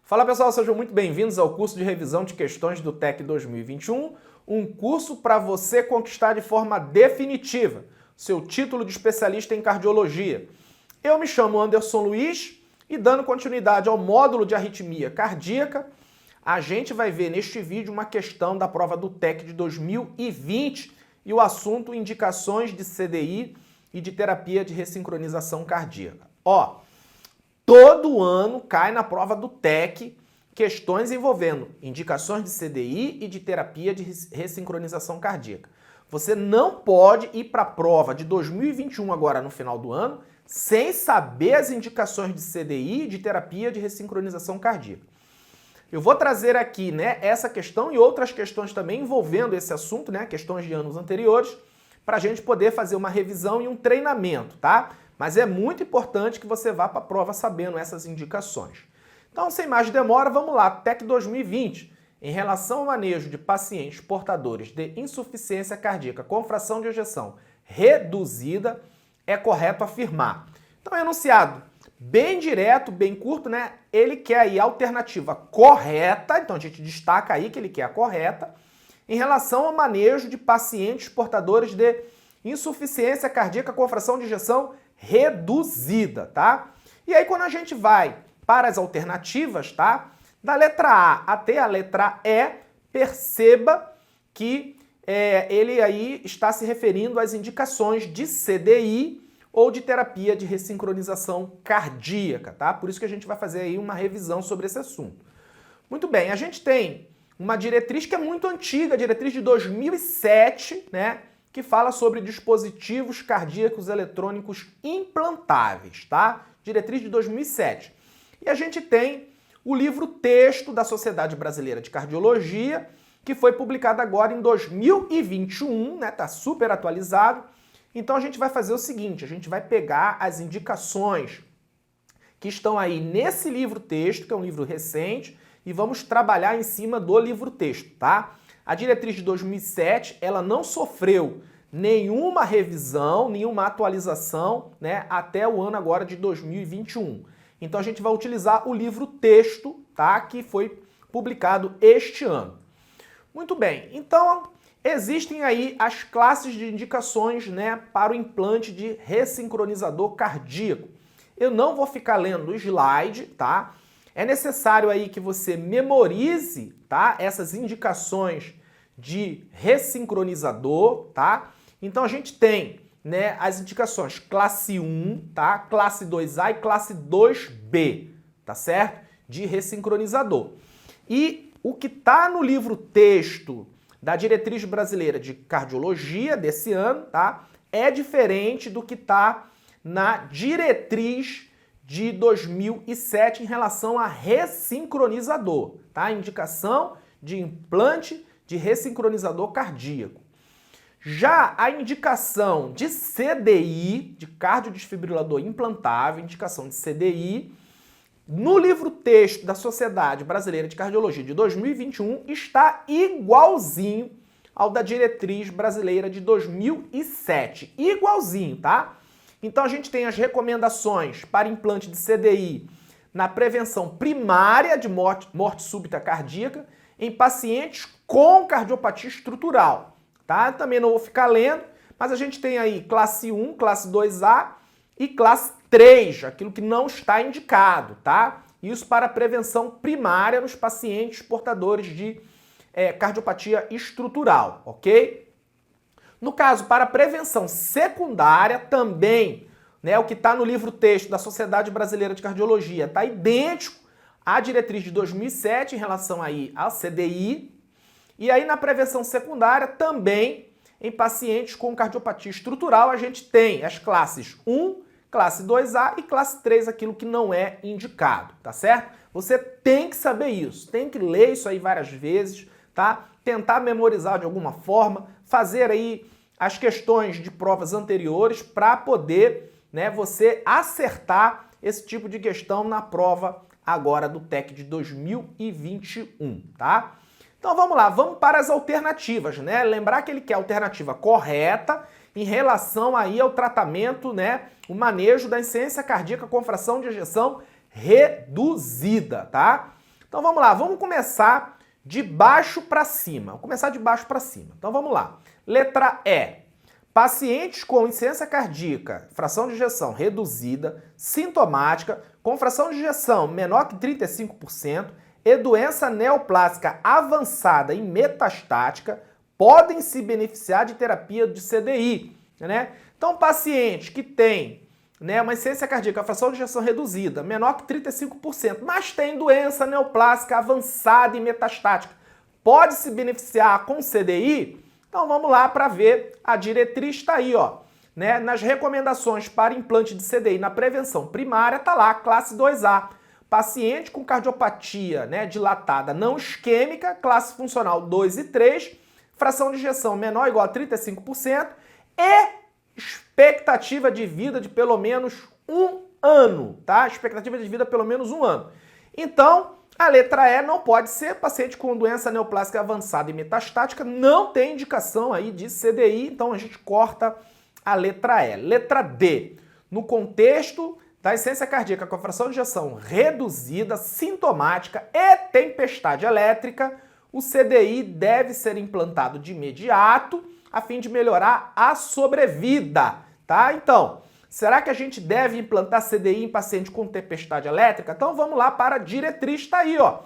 Fala pessoal, sejam muito bem-vindos ao curso de revisão de questões do TEC 2021, um curso para você conquistar de forma definitiva seu título de especialista em cardiologia. Eu me chamo Anderson Luiz e, dando continuidade ao módulo de arritmia cardíaca, a gente vai ver neste vídeo uma questão da prova do TEC de 2020 e o assunto indicações de CDI e de terapia de ressincronização cardíaca. Todo ano cai na prova do TEC questões envolvendo indicações de CDI e de terapia de ressincronização cardíaca. Você não pode ir para a prova de 2021 agora no final do ano sem saber as indicações de CDI e de terapia de ressincronização cardíaca. Eu vou trazer aqui, essa questão e outras questões também envolvendo esse assunto, questões de anos anteriores, para a gente poder fazer uma revisão e um treinamento, tá? Mas é muito importante que você vá para a prova sabendo essas indicações. Então, sem mais demora, vamos lá. TEC 2020, em relação ao manejo de pacientes portadores de insuficiência cardíaca com fração de ejeção reduzida, é correto afirmar. Então, é enunciado bem direto, bem curto, Ele quer aí a alternativa correta, então a gente destaca aí que ele quer a correta, em relação ao manejo de pacientes portadores de insuficiência cardíaca com fração de ejeção reduzida, tá? E aí quando a gente vai para as alternativas, tá? Da letra A até a letra E, perceba que ele aí está se referindo às indicações de CDI ou de terapia de ressincronização cardíaca, tá? Por isso que a gente vai fazer aí uma revisão sobre esse assunto. Muito bem, a gente tem uma diretriz que é muito antiga, a diretriz de 2007, que fala sobre dispositivos cardíacos eletrônicos implantáveis, tá? Diretriz de 2007. E a gente tem o livro-texto da Sociedade Brasileira de Cardiologia, que foi publicado agora em 2021, tá super atualizado. Então a gente vai fazer o seguinte, a gente vai pegar as indicações que estão aí nesse livro-texto, que é um livro recente, e vamos trabalhar em cima do livro-texto, tá? A diretriz de 2007, ela não sofreu nenhuma revisão, nenhuma atualização, até o ano agora de 2021. Então a gente vai utilizar o livro-texto, tá? Que foi publicado este ano. Muito bem, então existem aí as classes de indicações, para o implante de ressincronizador cardíaco. Eu não vou ficar lendo o slide, tá? É necessário aí que você memorize, tá? Essas indicações de ressincronizador, tá? Então a gente tem, as indicações classe 1, tá? Classe 2A e classe 2B, tá certo? De ressincronizador. E o que está no livro-texto da Diretriz Brasileira de Cardiologia desse ano, tá? É diferente do que está na diretriz de 2007 em relação a ressincronizador, tá? Indicação de implante de ressincronizador cardíaco. Já a indicação de CDI, de cardiodesfibrilador implantável, indicação de CDI, no livro-texto da Sociedade Brasileira de Cardiologia de 2021 está igualzinho ao da Diretriz Brasileira de 2007. Igualzinho, tá? Então a gente tem as recomendações para implante de CDI na prevenção primária de morte súbita cardíaca em pacientes com cardiopatia estrutural, tá? Também não vou ficar lendo, mas a gente tem aí classe 1, classe 2A e classe 3, aquilo que não está indicado, tá? Isso para prevenção primária nos pacientes portadores de cardiopatia estrutural, ok? No caso, para prevenção secundária, também, o que está no livro-texto da Sociedade Brasileira de Cardiologia está idêntico à diretriz de 2007 em relação aí ao CDI. E aí, na prevenção secundária, também, em pacientes com cardiopatia estrutural, a gente tem as classes 1, classe 2A e classe 3, aquilo que não é indicado, tá certo? Você tem que saber isso, tem que ler isso aí várias vezes, tá? Tentar memorizar de alguma forma, fazer aí as questões de provas anteriores para poder, você acertar esse tipo de questão na prova agora do TEC de 2021, tá? Então vamos lá, vamos para as alternativas, Lembrar que ele quer a alternativa correta em relação aí ao tratamento, o manejo da insuficiência cardíaca com fração de ejeção reduzida, tá? Então vamos lá, vamos começar de baixo para cima. Vamos começar de baixo para cima. Então vamos lá. Letra E. Pacientes com insuficiência cardíaca, fração de ejeção reduzida, sintomática, com fração de ejeção menor que 35% e doença neoplásica avançada e metastática podem se beneficiar de terapia de CDI, né? Então, paciente que tem, né, uma insuficiência cardíaca, fração de ejeção reduzida, menor que 35%, mas tem doença neoplásica avançada e metastática, pode se beneficiar com CDI? Então vamos lá para ver, a diretriz está aí, ó, né? Nas recomendações para implante de CDI na prevenção primária, está lá, classe 2A. Paciente com cardiopatia, né, dilatada não isquêmica, classe funcional 2 e 3, fração de ejeção menor ou igual a 35% e expectativa de vida de pelo menos 1 ano, tá? Expectativa de vida pelo menos 1 ano. Então, a letra E não pode ser. Paciente com doença neoplásica avançada e metastática não tem indicação aí de CDI, então a gente corta a letra E. Letra D. No contexto da insuficiência cardíaca com a fração de ejeção reduzida, sintomática e tempestade elétrica, o CDI deve ser implantado de imediato a fim de melhorar a sobrevida, tá? Então, será que a gente deve implantar CDI em paciente com tempestade elétrica? Então vamos lá para a diretriz, tá aí, ó.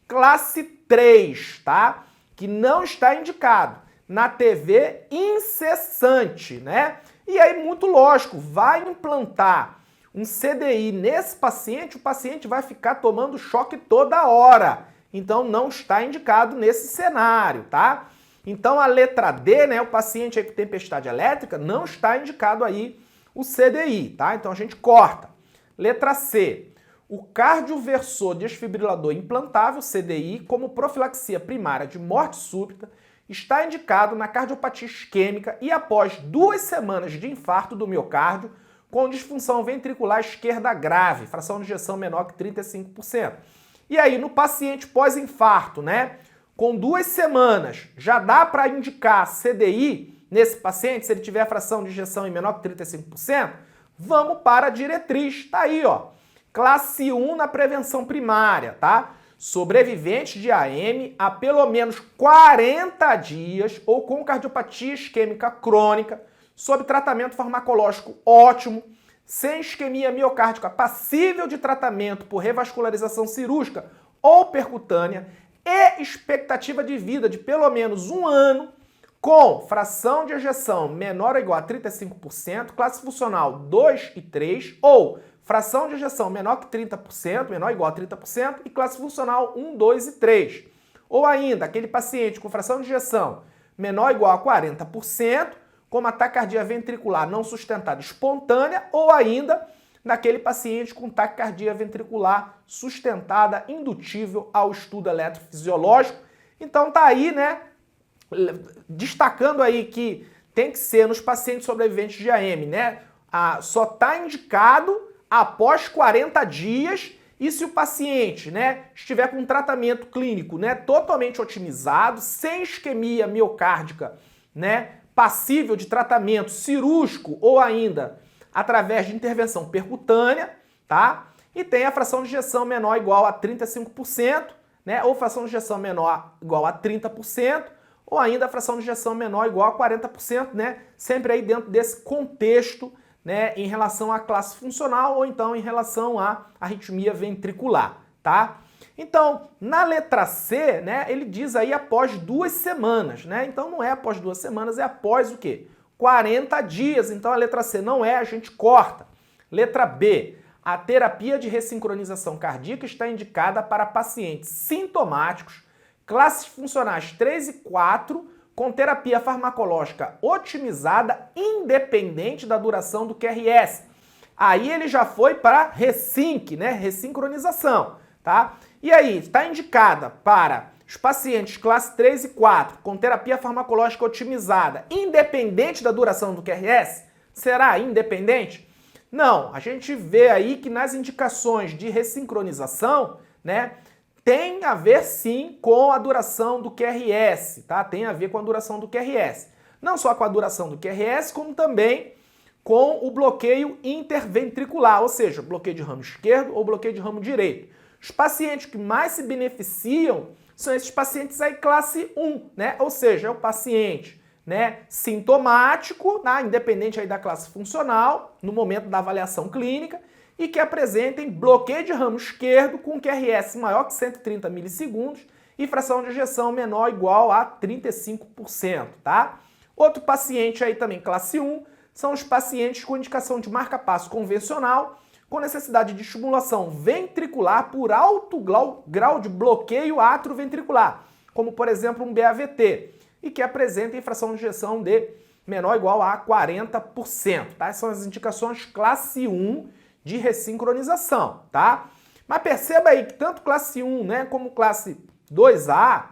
Classe 3, tá? Que não está indicado. Na TV incessante, né? E aí, muito lógico, vai implantar um CDI nesse paciente, o paciente vai ficar tomando choque toda hora. Então não está indicado nesse cenário, tá? Então a letra D, né, o paciente aí com tempestade elétrica, não está indicado aí o CDI, tá? Então a gente corta. Letra C. O cardioversor desfibrilador implantável, CDI, como profilaxia primária de morte súbita, está indicado na cardiopatia isquêmica e após 2 semanas de infarto do miocárdio com disfunção ventricular esquerda grave, fração de ejeção menor que 35%. E aí, no paciente pós-infarto, né, com 2 semanas, já dá para indicar CDI nesse paciente, se ele tiver a fração de ejeção em menor que 35%? Vamos para a diretriz, tá aí, ó. Classe 1 na prevenção primária, tá? Sobrevivente de AM há pelo menos 40 dias ou com cardiopatia isquêmica crônica, sob tratamento farmacológico ótimo, sem isquemia miocárdica passível de tratamento por revascularização cirúrgica ou percutânea e expectativa de vida de pelo menos 1 ano, com fração de ejeção menor ou igual a 35%, classe funcional 2 e 3, ou fração de ejeção menor que 30%, menor ou igual a 30%, e classe funcional 1, 2 e 3. Ou ainda, aquele paciente com fração de ejeção menor ou igual a 40%, com uma taquicardia ventricular não sustentada espontânea, ou ainda naquele paciente com taquicardia ventricular sustentada indutível ao estudo eletrofisiológico. Então tá aí, né, destacando aí que tem que ser nos pacientes sobreviventes de AM, né, só tá indicado após 40 dias e se o paciente, né, estiver com um tratamento clínico, né, totalmente otimizado, sem isquemia miocárdica, né, passível de tratamento cirúrgico ou ainda através de intervenção percutânea, tá? E tem a fração de ejeção menor ou igual a 35%, né? Ou fração de ejeção menor igual a 30%, ou ainda a fração de ejeção menor ou igual a 40%, né? Sempre aí dentro desse contexto, né, em relação à classe funcional ou então em relação à arritmia ventricular, tá? Então, na letra C, né, ele diz aí após 2 semanas, né? Então não é após 2 semanas, é após o quê? 40 dias. Então a letra C não é, a gente corta. Letra B, a terapia de ressincronização cardíaca está indicada para pacientes sintomáticos, classes funcionais 3 e 4, com terapia farmacológica otimizada, independente da duração do QRS. Aí ele já foi para ressync, né? Ressincronização, tá? E aí, está indicada para os pacientes classe 3 e 4 com terapia farmacológica otimizada, independente da duração do QRS? Será independente? Não, a gente vê aí que nas indicações de ressincronização, né, tem a ver sim com a duração do QRS, tá? Tem a ver com a duração do QRS. Não só com a duração do QRS, como também com o bloqueio interventricular, ou seja, bloqueio de ramo esquerdo ou bloqueio de ramo direito. Os pacientes que mais se beneficiam são esses pacientes aí classe 1, né? Ou seja, é o paciente, né, sintomático, né, independente aí da classe funcional, no momento da avaliação clínica, e que apresentem bloqueio de ramo esquerdo com QRS maior que 130 milissegundos e fração de ejeção menor ou igual a 35%, tá? Outro paciente aí também, classe 1, são os pacientes com indicação de marca-passo convencional, com necessidade de estimulação ventricular por alto grau de bloqueio atrioventricular, como por exemplo um BAVT, e que apresentem fração de ejeção de menor ou igual a 40%, tá? Essas são as indicações classe 1 de ressincronização, tá? Mas perceba aí que tanto classe 1, né, como classe 2A,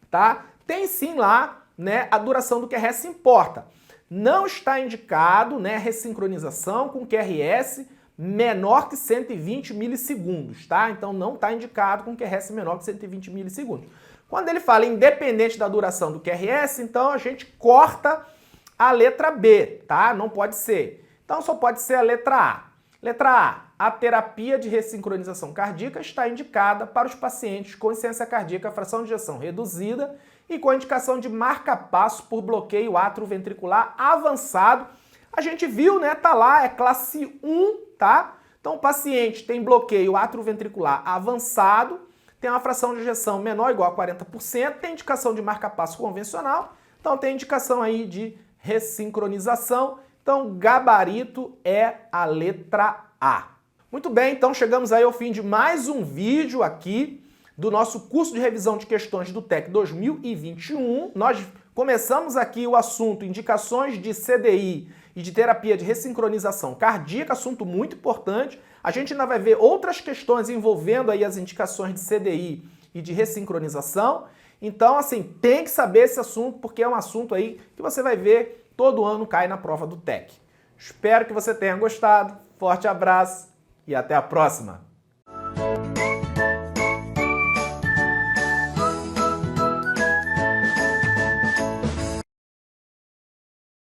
tá? Tem sim lá, né, a duração do QRS importa. Não está indicado, né, ressincronização com QRS menor que 120 milissegundos, tá? Então não está indicado com QRS menor que 120 milissegundos. Quando ele fala independente da duração do QRS, então a gente corta a letra B, tá? Não pode ser. Então só pode ser a letra A. Letra A, a terapia de ressincronização cardíaca está indicada para os pacientes com insuficiência cardíaca, fração de ejeção reduzida e com indicação de marca-passo por bloqueio atrioventricular avançado. A gente viu, né? Tá lá, é classe 1, tá? Então o paciente tem bloqueio atrioventricular avançado, tem uma fração de ejeção menor ou igual a 40%, tem indicação de marca-passo convencional, então tem indicação aí de ressincronização. Então, gabarito é a letra A. Muito bem, então chegamos aí ao fim de mais um vídeo aqui do nosso curso de revisão de questões do TEC 2021. Nós começamos aqui o assunto indicações de CDI e de terapia de ressincronização cardíaca, assunto muito importante. A gente ainda vai ver outras questões envolvendo aí as indicações de CDI e de ressincronização. Então, assim, tem que saber esse assunto porque é um assunto aí que você vai ver todo ano cai na prova do TEC. Espero que você tenha gostado. Forte abraço e até a próxima!